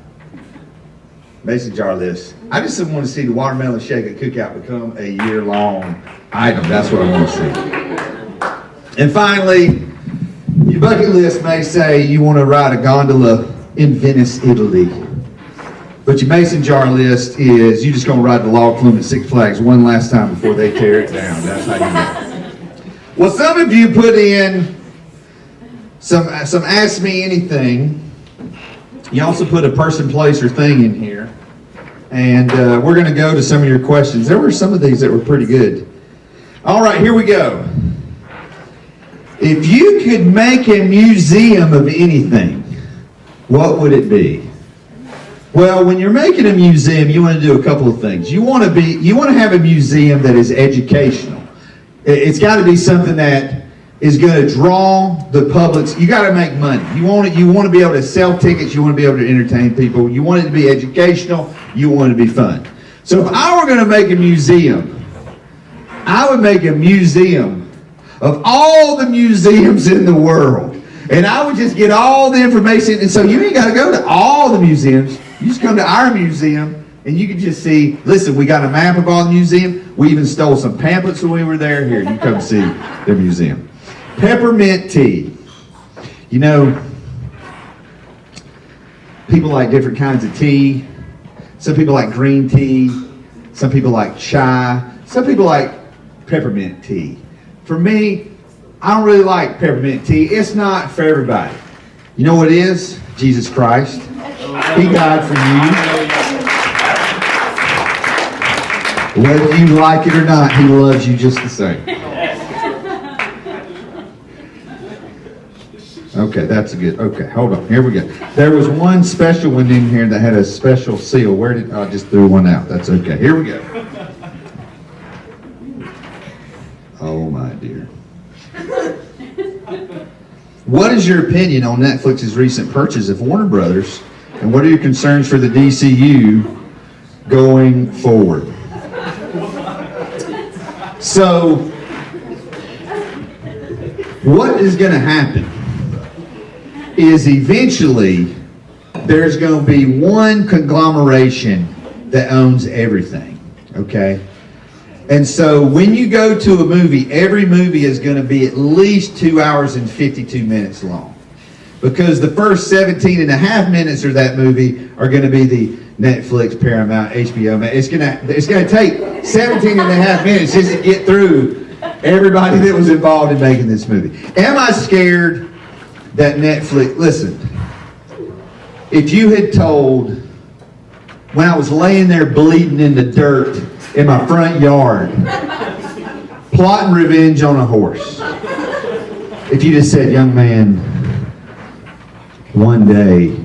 Mason jar list, I just want to see the watermelon shake and cookout become a year-long item. That's what I want to see. And finally, your bucket list may say you want to ride a gondola in Venice, Italy. But your mason jar list is you just going to ride the log flume at Six Flags one last time before they tear it down. That's how you do it. Well, some of you put in some Ask Me Anything. You also put a person, place, or thing in here. And we're going to go to some of your questions. There were some of these that were pretty good. All right, here we go. If you could make a museum of anything, what would it be? Well, when you're making a museum, you want to do a couple of things. You want to have a museum that is educational. It's got to be something that is going to draw the public. You got to make money. You want to be able to sell tickets. You want to be able to entertain people. You want it to be educational. You want it to be fun. So if I were going to make a museum, I would make a museum of all the museums in the world. And I would just get all the information. And so you ain't got to go to all the museums. You just come to our museum and you can just see, listen, we got a map of all the museums. We even stole some pamphlets when we were there. Here, you come see the museum. Peppermint tea. You know, people like different kinds of tea. Some people like green tea. Some people like chai. Some people like peppermint tea. For me, I don't really like peppermint tea. It's not for everybody. You know what it is? Jesus Christ. He died for you. Whether you like it or not, He loves you just the same. Okay, that's a good. Okay, hold on. Here we go. There was one special one in here that had a special seal. Where did I just threw one out? That's okay. Here we go. Oh my dear. What is your opinion on Netflix's recent purchase of Warner Brothers, and what are your concerns for the DCU going forward? So, what is going to happen is eventually there's going to be one conglomeration that owns everything, okay? And so when you go to a movie, every movie is going to be at least 2 hours and 52 minutes long. Because the first 17 and a half minutes of that movie are going to be the Netflix, Paramount, HBO. It's going to take 17 and a half minutes just to get through everybody that was involved in making this movie. Am I scared that Netflix, listen, if you had told, when I was laying there bleeding in the dirt in my front yard, plotting revenge on a horse, if you just said, young man, one day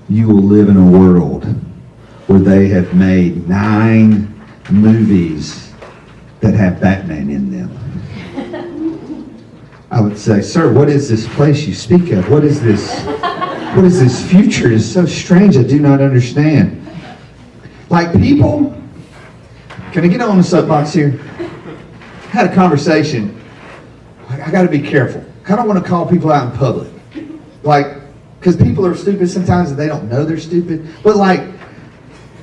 you will live in a world where they have made 9 movies that have Batman in them, I would say, sir, what is this place you speak of? What is this future? It's so strange, I do not understand. Like people, can I get on the soapbox here? I had a conversation. I got to be careful. I don't want to call people out in public. Like, because people are stupid sometimes and they don't know they're stupid. But like,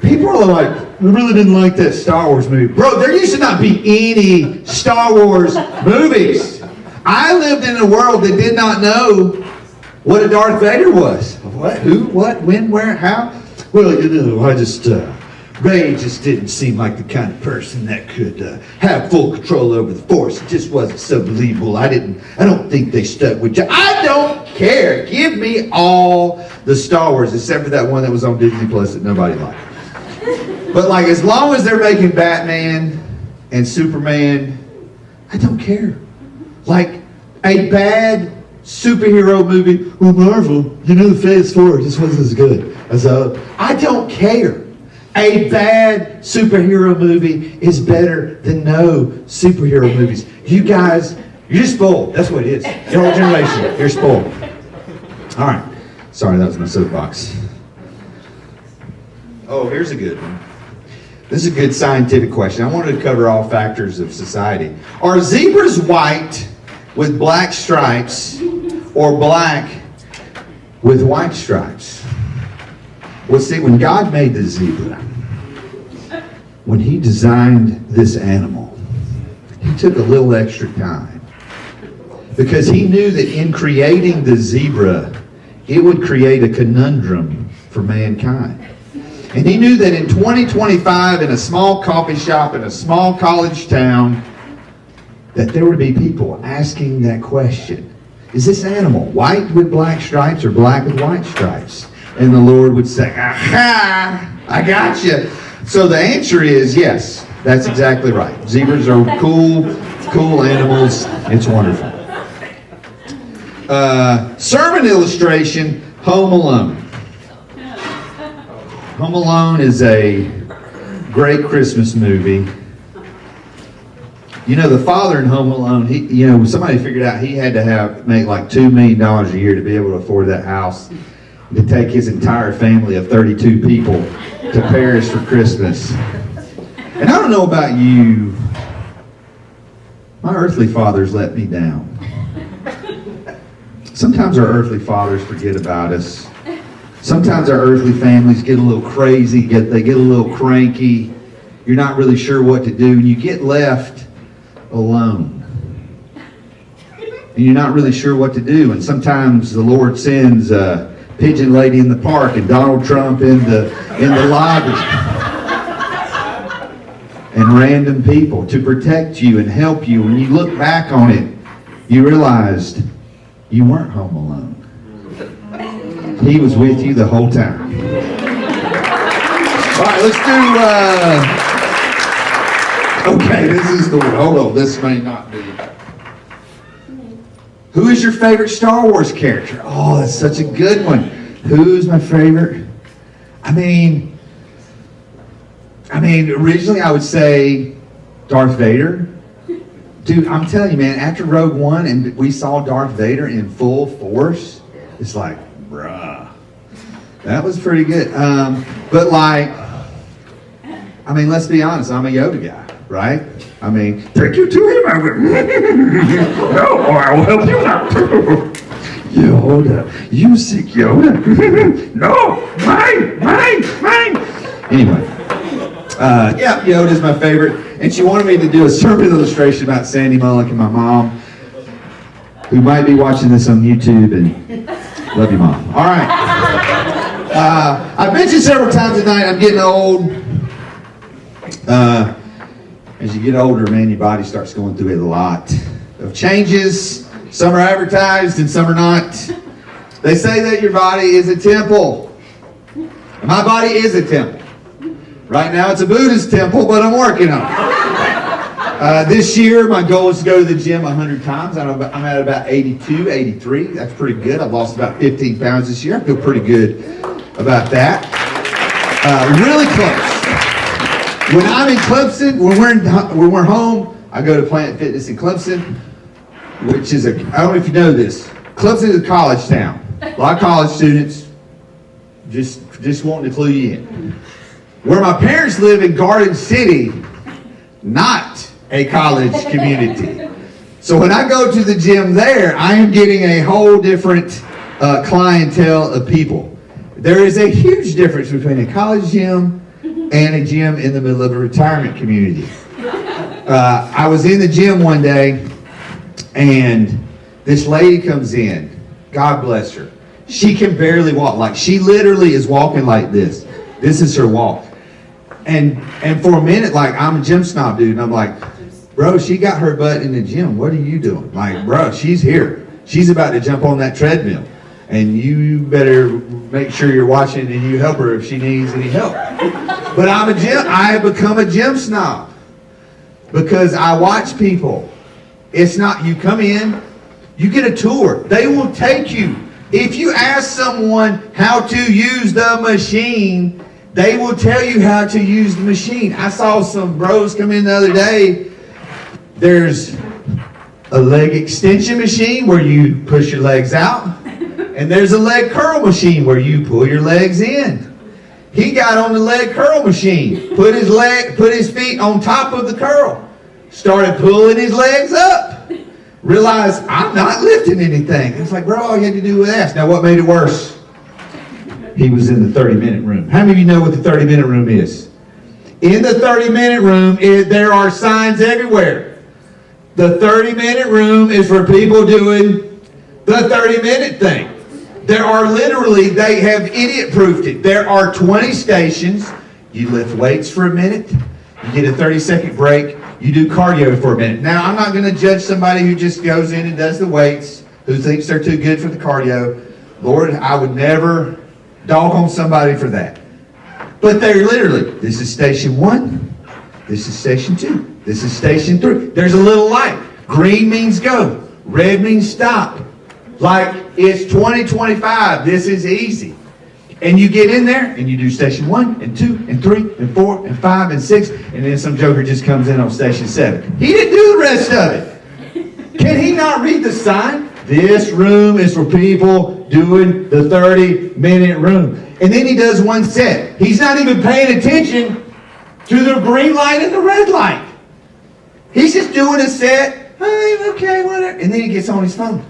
people are like, I really didn't like that Star Wars movie. Bro, there used to not be any Star Wars movies. I lived in a world that did not know what a Darth Vader was. What, who, what, when, where, how? Well, you know, Ray just didn't seem like the kind of person that could have full control over the Force. It just wasn't so believable. I don't think they stuck with you. I don't care. Give me all the Star Wars, except for that one that was on Disney Plus that nobody liked. But like, as long as they're making Batman and Superman, I don't care. Like, a bad superhero movie, well, Marvel, you know, the Phase 4 just wasn't as good as I don't care. A bad superhero movie is better than no superhero movies. You guys, you're spoiled. That's what it is. Your whole generation, you're spoiled. All right. Sorry, that was my soapbox. Oh, here's a good one. This is a good scientific question. I wanted to cover all factors of society. Are zebras white with black stripes or black with white stripes? Well, see, when God made the zebra, when he designed this animal, he took a little extra time because he knew that in creating the zebra, it would create a conundrum for mankind. And he knew that in 2025, in a small coffee shop in a small college town, that there would be people asking that question. Is this animal white with black stripes or black with white stripes? And the Lord would say, aha, I got you. So the answer is yes, that's exactly right. Zebras are cool animals. It's wonderful. Sermon illustration, Home Alone. Home Alone is a great Christmas movie. You know, the father in Home Alone, somebody figured out he had to make like $2 million a year to be able to afford that house, to take his entire family of 32 people to Paris for Christmas. And I don't know about you, my earthly fathers let me down. Sometimes our earthly fathers forget about us. Sometimes our earthly families get a little crazy, they get a little cranky. You're not really sure what to do, and you get left alone. And you're not really sure what to do, and sometimes the Lord sends a pigeon lady in the park and Donald Trump in the lobby. And random people to protect you and help you. When you look back on it, you realized you weren't home alone. He was with you the whole time. All right, let's do, okay, this is the one. Hold on, this may not be. Who is your favorite Star Wars character? Oh, that's such a good one. Who's my favorite? I mean, originally I would say Darth Vader. Dude, I'm telling you, man, after Rogue One and we saw Darth Vader in full force, it's like, bruh, that was pretty good. But like, let's be honest, I'm a Yoda guy, right? Take you to him. I went, no, I'll help you out. Yoda, you seek Yoda? No, mine. Anyway, Yoda's my favorite. And she wanted me to do a sermon illustration about Sandy Mullock and my mom, who might be watching this on YouTube, and love you, Mom. All right. I've mentioned several times tonight I'm getting old. As you get older, man, your body starts going through a lot of changes. Some are advertised and some are not. They say that your body is a temple. And my body is a temple. Right now it's a Buddhist temple, but I'm working on it. This year, my goal is to go to the gym 100 times. I'm at about 82, 83. That's pretty good. I've lost about 15 pounds this year. I feel pretty good about that. Really close. When I'm in Clemson, when we're home, I go to Planet Fitness in Clemson, which is I don't know if you know this. Clemson is a college town. A lot of college students just wanting to clue you in. Where my parents live in Garden City, not a college community. So when I go to the gym there, I am getting a whole different clientele of people. There is a huge difference between a college gym and a gym in the middle of a retirement community. I was in the gym one day, and this lady comes in. God bless her. She can barely walk. Like, she literally is walking like this. This is her walk. And for a minute, like, I'm a gym snob, dude, and I'm like, bro, she got her butt in the gym. What are you doing? Like, bro, she's here. She's about to jump on that treadmill. And you better make sure you're watching and you help her if she needs any help. But I have become a gym snob because I watch people. It's not, you come in, you get a tour. They will take you. If you ask someone how to use the machine, they will tell you how to use the machine. I saw some bros come in the other day. There's a leg extension machine where you push your legs out. And there's a leg curl machine where you pull your legs in. He got on the leg curl machine, put his feet on top of the curl, started pulling his legs up. Realized, I'm not lifting anything. It's like, bro, all you had to do was ask. Now, what made it worse? He was in the 30-minute room. How many of you know what the 30-minute room is? In the 30-minute room, there are signs everywhere. The 30-minute room is for people doing the 30-minute thing. There are literally, they have idiot-proofed it. There are 20 stations. You lift weights for a minute. You get a 30-second break. You do cardio for a minute. Now, I'm not going to judge somebody who just goes in and does the weights, who thinks they're too good for the cardio. Lord, I would never dog on somebody for that. But they're literally, this is station 1. This is station 2. This is station 3. There's a little light. Green means go. Red means stop. Like, it's 2025. This is easy. And you get in there and you do station 1 and 2 and 3 and 4 and 5 and 6, and then some joker just comes in on station 7. He didn't do the rest of it. Can he not read the sign? This room is for people doing the 30-minute room. And then he does one set. He's not even paying attention to the green light and the red light. He's just doing a set. Hey, okay, whatever. And then he gets on his phone.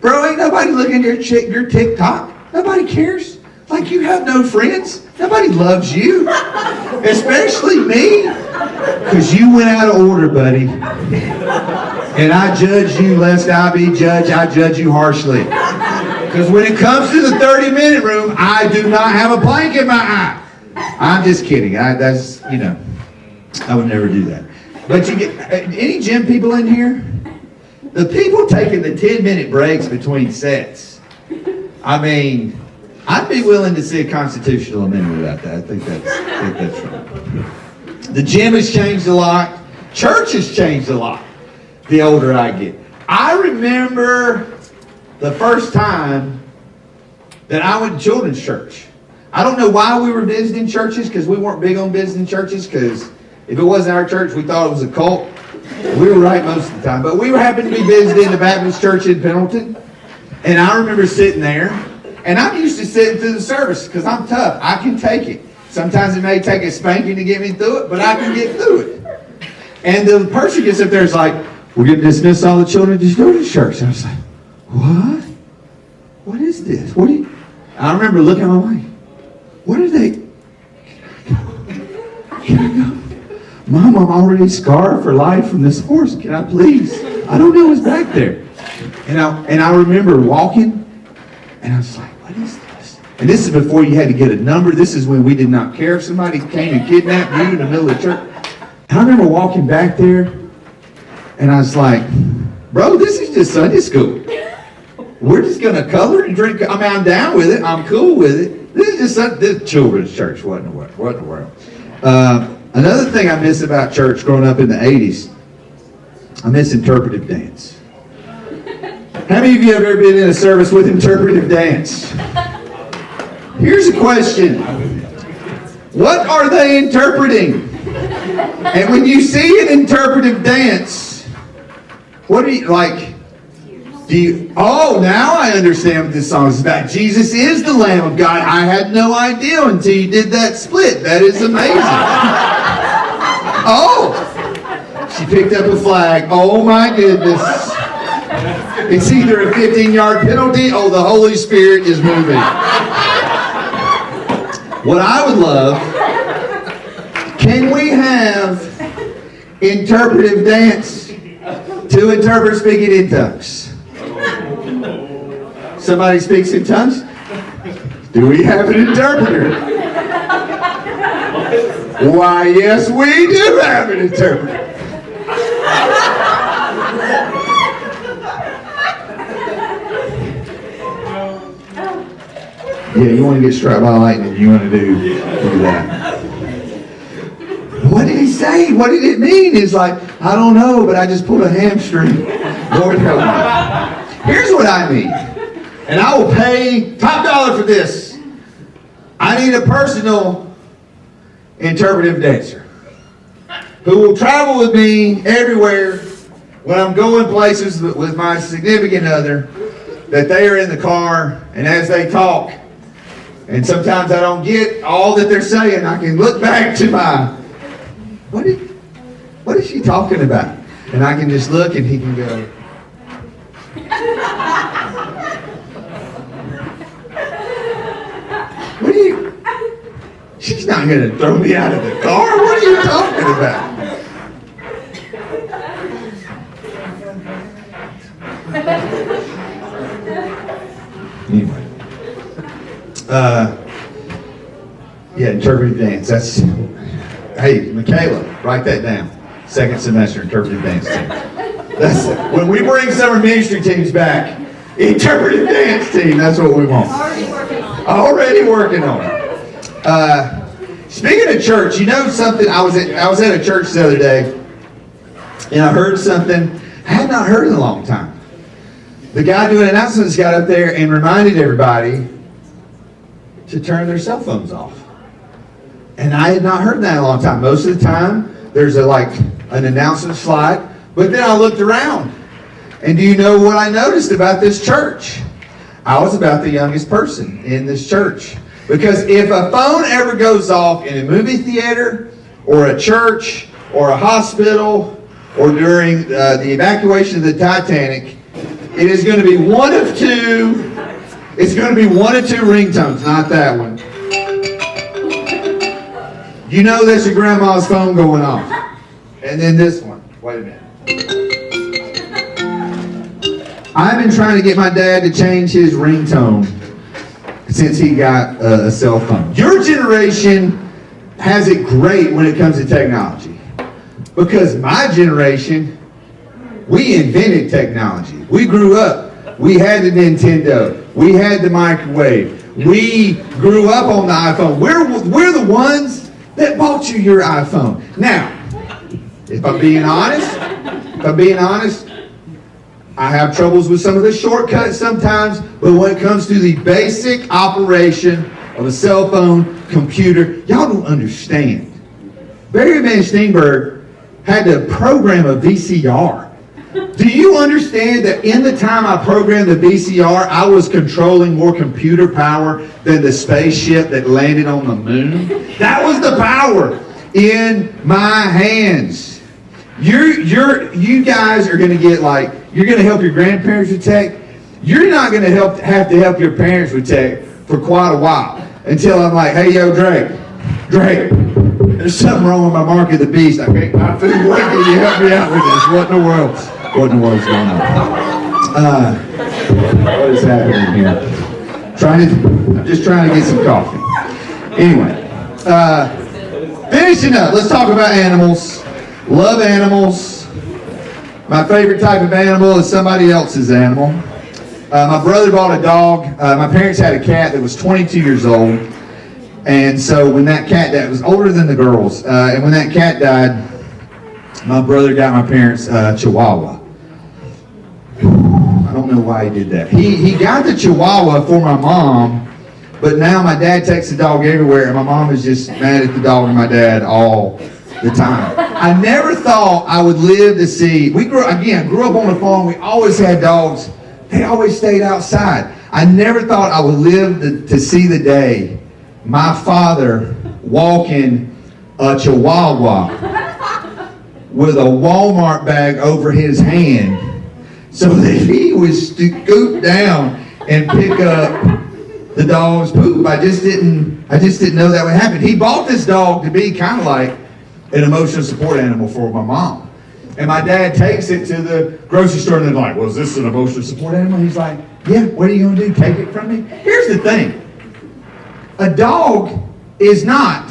Bro, ain't nobody looking at your TikTok. Nobody cares. Like, you have no friends. Nobody loves you. Especially me. Because you went out of order, buddy. And I judge you lest I be judged. I judge you harshly. Because when it comes to the 30-minute room, I do not have a plank in my eye. I'm just kidding. I would never do that. But you get any gym people in here? The people taking the 10-minute breaks between sets. I mean, I'd be willing to see a constitutional amendment about that. I think that's right. The gym has changed a lot. Church has changed a lot the older I get. I remember the first time that I went to children's church. I don't know why we were visiting churches, because we weren't big on visiting churches, because if it wasn't our church, we thought it was a cult. We were right most of the time. But we happened to be visiting the Baptist church in Pendleton. And I remember sitting there. And I'm used to sitting through the service because I'm tough. I can take it. Sometimes it may take a spanking to get me through it, but I can get through it. And the person gets up there and is like, we're going to dismiss all the children to children's church. And I was like, what? What is this? I remember looking at my wife. What are they? Can I go? Mom, I'm already scarred for life from this horse. Can I please? I don't know what's back there. And I remember walking, and I was like, what is this? And this is before you had to get a number. This is when we did not care if somebody came and kidnapped you in the middle of church. And I remember walking back there, and I was like, bro, this is just Sunday school. We're just going to color and drink. I mean, I'm down with it. I'm cool with it. This is just this children's church. What in the world? Another thing I miss about church growing up in the 80s, I miss interpretive dance. How many of you have ever been in a service with interpretive dance? Here's a question. What are they interpreting? And when you see an interpretive dance, what do you, like, oh, now I understand what this song is about. Jesus is the Lamb of God. I had no idea until you did that split. That is amazing. Oh, she picked up a flag. Oh my goodness. It's either a 15-yard penalty or the Holy Spirit is moving. What I would love, can we have interpretive dance? Two interpreters speaking in tongues. Somebody speaks in tongues? Do we have an interpreter? Why, yes, we do have an interpreter. Yeah, you want to get struck by lightning, you want to do that. What did he say? What did it mean? It's like, I don't know, but I just pulled a hamstring. Lord help me. Here's what I need. And I will pay top dollar for this. I need a personal interpretive dancer who will travel with me everywhere when I'm going places with my significant other, that they are in the car, and as they talk, and sometimes I don't get all that they're saying, I can look back to my, what is she talking about? And I can just look and he can go, she's not going to throw me out of the car. What are you talking about? Anyway. Yeah, interpretive dance. That's, hey, Michaela, write that down. Second semester interpretive dance team. That's it. When we bring summer ministry teams back, interpretive dance team, that's what we want. Already working on it. Speaking of church, you know something? I was at a church the other day, and I heard something I had not heard in a long time. The guy doing announcements got up there and reminded everybody to turn their cell phones off. And I had not heard that in a long time. Most of the time, there's an announcement slide, but then I looked around. And do you know what I noticed about this church? I was about the youngest person in this church. Because if a phone ever goes off in a movie theater, or a church, or a hospital, or during the evacuation of the Titanic, it is going to be one of two. It's going to be one of two ringtones, not that one. You know that's your grandma's phone going off. And then this one. Wait a minute. I've been trying to get my dad to change his ringtone since he got a cell phone. Your generation has it great when it comes to technology. Because my generation, we invented technology. We grew up. We had the Nintendo. We had the microwave. We grew up on the iPhone. We're the ones that bought you your iPhone. Now, if I'm being honest, I have troubles with some of the shortcuts sometimes, but when it comes to the basic operation of a cell phone, computer, y'all don't understand. Barry Van Steenberg had to program a VCR. Do you understand that in the time I programmed the VCR, I was controlling more computer power than the spaceship that landed on the moon? That was the power in my hands. You guys are going to get you're going to help your grandparents with tech. You're not going to have to help your parents with tech for quite a while until I'm like, hey, yo, Drake, there's something wrong with my Mark of the Beast. I can't find food. What can you help me out with this? What in the world's going on? What is happening here? I'm just trying to get some coffee. Anyway, finishing up. Let's talk about animals. Love animals. My favorite type of animal is somebody else's animal. My brother bought a dog. My parents had a cat that was 22 years old. And so when that cat died, it was older than the girls. And when that cat died, my brother got my parents a Chihuahua. I don't know why he did that. He got the Chihuahua for my mom, but now my dad takes the dog everywhere, and my mom is just mad at the dog and my dad all the time. I never thought I would live to see. We grew up on a farm. We always had dogs. They always stayed outside. I never thought I would live to see the day my father walking a Chihuahua with a Walmart bag over his hand so that he would scoop down and pick up the dog's poop. I just didn't know that would happen. He bought this dog to be kind of like an emotional support animal for my mom. And my dad takes it to the grocery store and they're like, well, is this an emotional support animal? He's like, yeah, what are you going to do? Take it from me? Here's the thing. A dog is not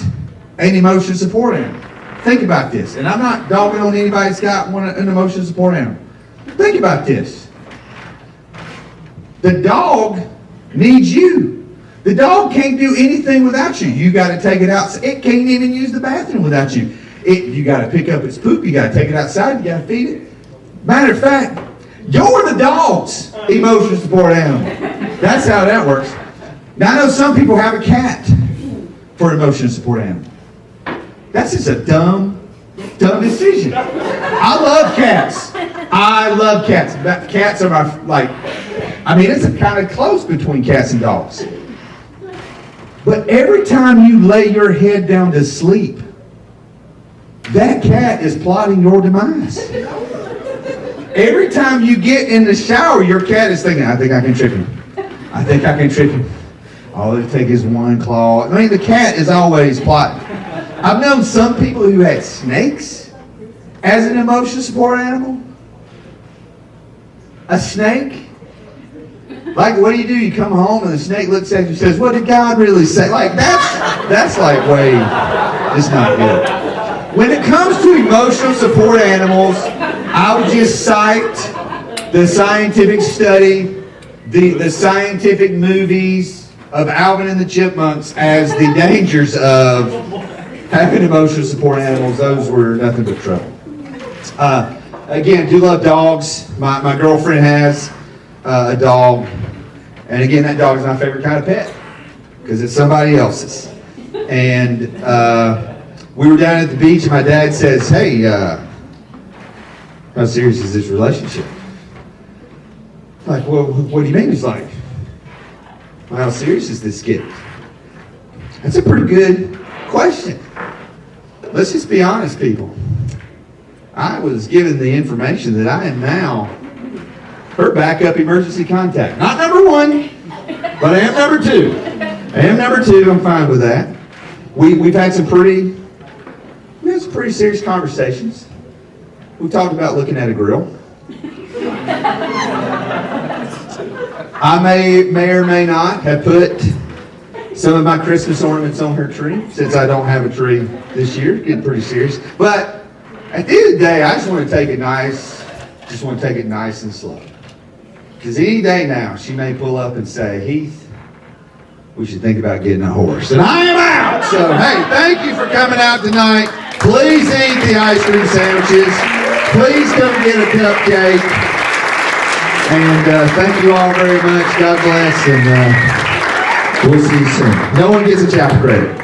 an emotional support animal. Think about this. And I'm not dogging on anybody that's got an emotional support animal. Think about this. The dog needs you. The dog can't do anything without you. You got to take it out. It can't even use the bathroom without you. You got to pick up its poop. You got to take it outside. You got to feed it. Matter of fact, you're the dog's emotional support animal. That's how that works. Now I know some people have a cat for an emotional support animal. That's just a dumb decision. I love cats. I love cats. Cats are my, it's kind of close between cats and dogs. But every time you lay your head down to sleep, that cat is plotting your demise. Every time you get in the shower, your cat is thinking, I think I can trick him. I think I can trick him. All they take is one claw. I mean, the cat is always plotting. I've known some people who had snakes as an emotional support animal. A snake. Like, what do? You come home and the snake looks at you and says, what did God really say? Like, that's like way, it's not good. When it comes to emotional support animals, I would just cite the scientific study, the scientific movies of Alvin and the Chipmunks as the dangers of having emotional support animals. Those were nothing but trouble. Again, do love dogs. My girlfriend has a dog. And again, that dog is my favorite kind of pet because it's somebody else's. And we were down at the beach and my dad says, hey, how serious is this relationship? I'm like, well, what do you mean? He's like, well, how serious is this getting? That's a pretty good question. Let's just be honest, people. I was given the information that I am now her backup emergency contact. Not number one, but I am number two. I'm fine with that. We've had some pretty serious conversations. We talked about looking at a grill. I may or may not have put some of my Christmas ornaments on her tree since I don't have a tree this year. Getting pretty serious. But at the end of the day, I just want to take it nice and slow. Because any day now, she may pull up and say, Heath, we should think about getting a horse. And I am out! So, hey, thank you for coming out tonight. Please eat the ice cream sandwiches. Please come get a cupcake. And thank you all very much. God bless. And we'll see you soon. No one gets a chapel credit.